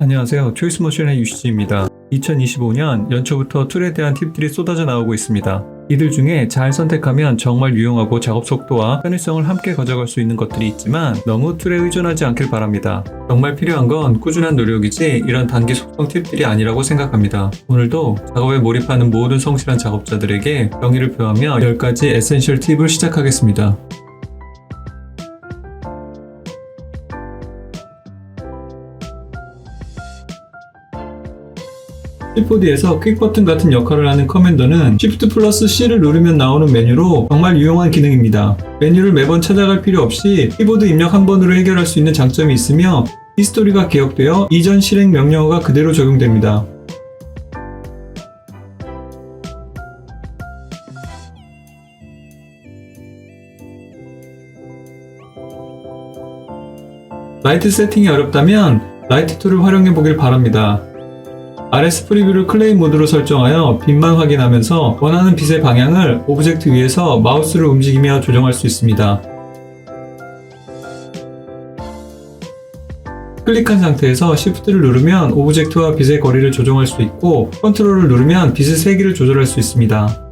안녕하세요. 초이스모션의 유시지입니다. 2025년 연초부터 툴에 대한 팁들이 쏟아져 나오고 있습니다. 이들 중에 잘 선택하면 정말 유용하고 작업 속도와 편의성을 함께 가져갈 수 있는 것들이 있지만 너무 툴에 의존하지 않길 바랍니다. 정말 필요한 건 꾸준한 노력이지 이런 단기 속성 팁들이 아니라고 생각합니다. 오늘도 작업에 몰입하는 모든 성실한 작업자들에게 경의를 표하며 10가지 에센셜 팁을 시작하겠습니다. C4D에서 퀵 버튼 같은 역할을 하는 커맨더는 Shift+C를 누르면 나오는 메뉴로 정말 유용한 기능입니다. 메뉴를 매번 찾아갈 필요 없이 키보드 입력 한 번으로 해결할 수 있는 장점이 있으며 히스토리가 기억되어 이전 실행 명령어가 그대로 적용됩니다. 라이트 세팅이 어렵다면 라이트 툴을 활용해 보길 바랍니다. RS 프리뷰를 클레임 모드로 설정하여 빛만 확인하면서 원하는 빛의 방향을 오브젝트 위에서 마우스를 움직이며 조정할 수 있습니다. 클릭한 상태에서 Shift를 누르면 오브젝트와 빛의 거리를 조정할 수 있고 컨트롤을 누르면 빛의 세기를 조절할 수 있습니다.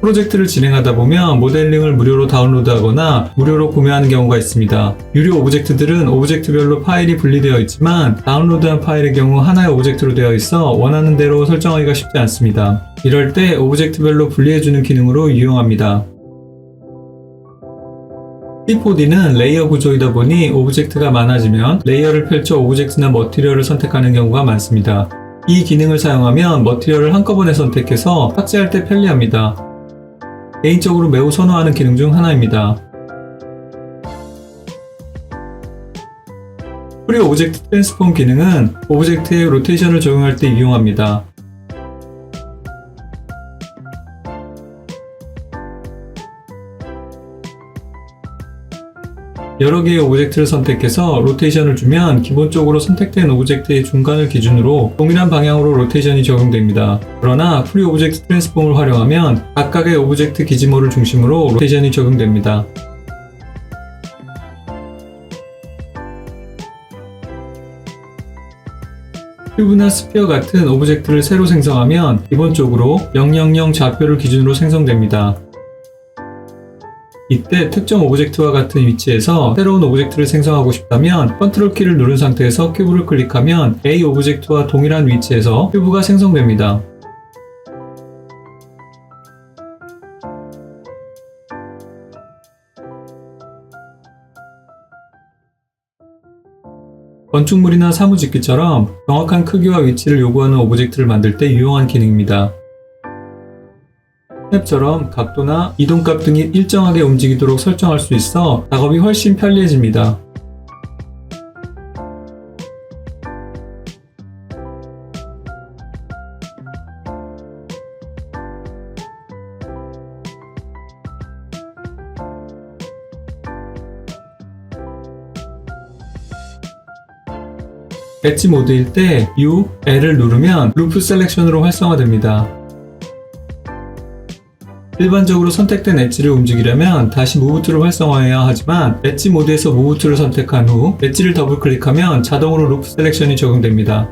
프로젝트를 진행하다 보면 모델링을 무료로 다운로드하거나 무료로 구매하는 경우가 있습니다. 유료 오브젝트들은 오브젝트별로 파일이 분리되어 있지만 다운로드한 파일의 경우 하나의 오브젝트로 되어 있어 원하는 대로 설정하기가 쉽지 않습니다. 이럴 때 오브젝트별로 분리해주는 기능으로 유용합니다. C4D는 레이어 구조이다 보니 오브젝트가 많아지면 레이어를 펼쳐 오브젝트나 머티리얼을 선택하는 경우가 많습니다. 이 기능을 사용하면 머티리얼을 한꺼번에 선택해서 삭제할 때 편리합니다. 개인적으로 매우 선호하는 기능 중 하나입니다. 프리 오브젝트 트랜스폼 기능은 오브젝트의 로테이션을 적용할 때 유용합니다. 여러 개의 오브젝트를 선택해서 로테이션을 주면 기본적으로 선택된 오브젝트의 중간을 기준으로 동일한 방향으로 로테이션이 적용됩니다. 그러나 프리 오브젝트 트랜스폼을 활용하면 각각의 오브젝트 기지모를 중심으로 로테이션이 적용됩니다. 큐브나 스피어 같은 오브젝트를 새로 생성하면 기본적으로 000 좌표를 기준으로 생성됩니다. 이때 특정 오브젝트와 같은 위치에서 새로운 오브젝트를 생성하고 싶다면 컨트롤 키를 누른 상태에서 큐브를 클릭하면 A 오브젝트와 동일한 위치에서 큐브가 생성됩니다. 건축물이나 사무짓기처럼 정확한 크기와 위치를 요구하는 오브젝트를 만들 때 유용한 기능입니다. 스냅처럼 각도나 이동값 등이 일정하게 움직이도록 설정할 수 있어 작업이 훨씬 편리해집니다. 엣지 모드일 때 U, L을 누르면 루프 셀렉션으로 활성화됩니다. 일반적으로 선택된 엣지를 움직이려면 다시 무브 툴을 활성화해야 하지만 엣지 모드에서 무브 툴을 선택한 후 엣지를 더블 클릭하면 자동으로 루프 셀렉션이 적용됩니다.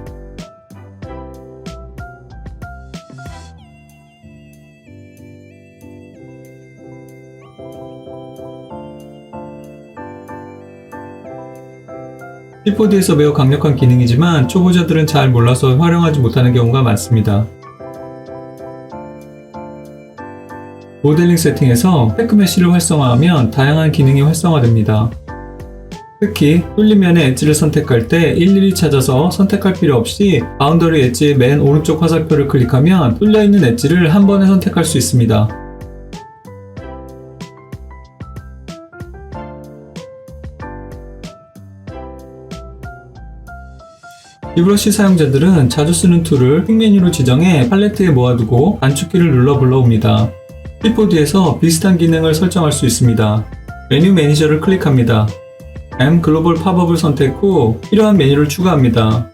C4D에서 매우 강력한 기능이지만 초보자들은 잘 몰라서 활용하지 못하는 경우가 많습니다. 모델링 세팅에서 테크 메쉬를 활성화하면 다양한 기능이 활성화됩니다. 특히 뚫린 면의 엣지를 선택할 때 일일이 찾아서 선택할 필요 없이 바운더리 엣지의 맨 오른쪽 화살표를 클릭하면 뚫려있는 엣지를 한 번에 선택할 수 있습니다. 이브러시 사용자들은 자주 쓰는 툴을 퀵 메뉴로 지정해 팔레트에 모아두고 단축키를 눌러 불러옵니다. 클립보드에서 비슷한 기능을 설정할 수 있습니다. 메뉴 매니저를 클릭합니다. M 글로벌 팝업을 선택 후 필요한 메뉴를 추가합니다.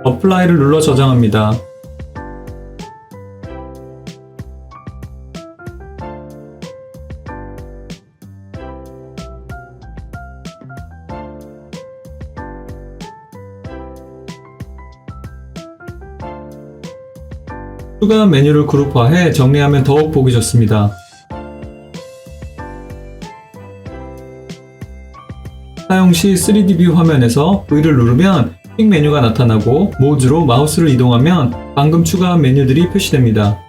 어플라이를 눌러 저장합니다. 추가한 메뉴를 그룹화해 정리하면 더욱 보기 좋습니다. 사용 시 3D 뷰 화면에서 V를 누르면 퀵 메뉴가 나타나고 모즈로 마우스를 이동하면 방금 추가한 메뉴들이 표시됩니다.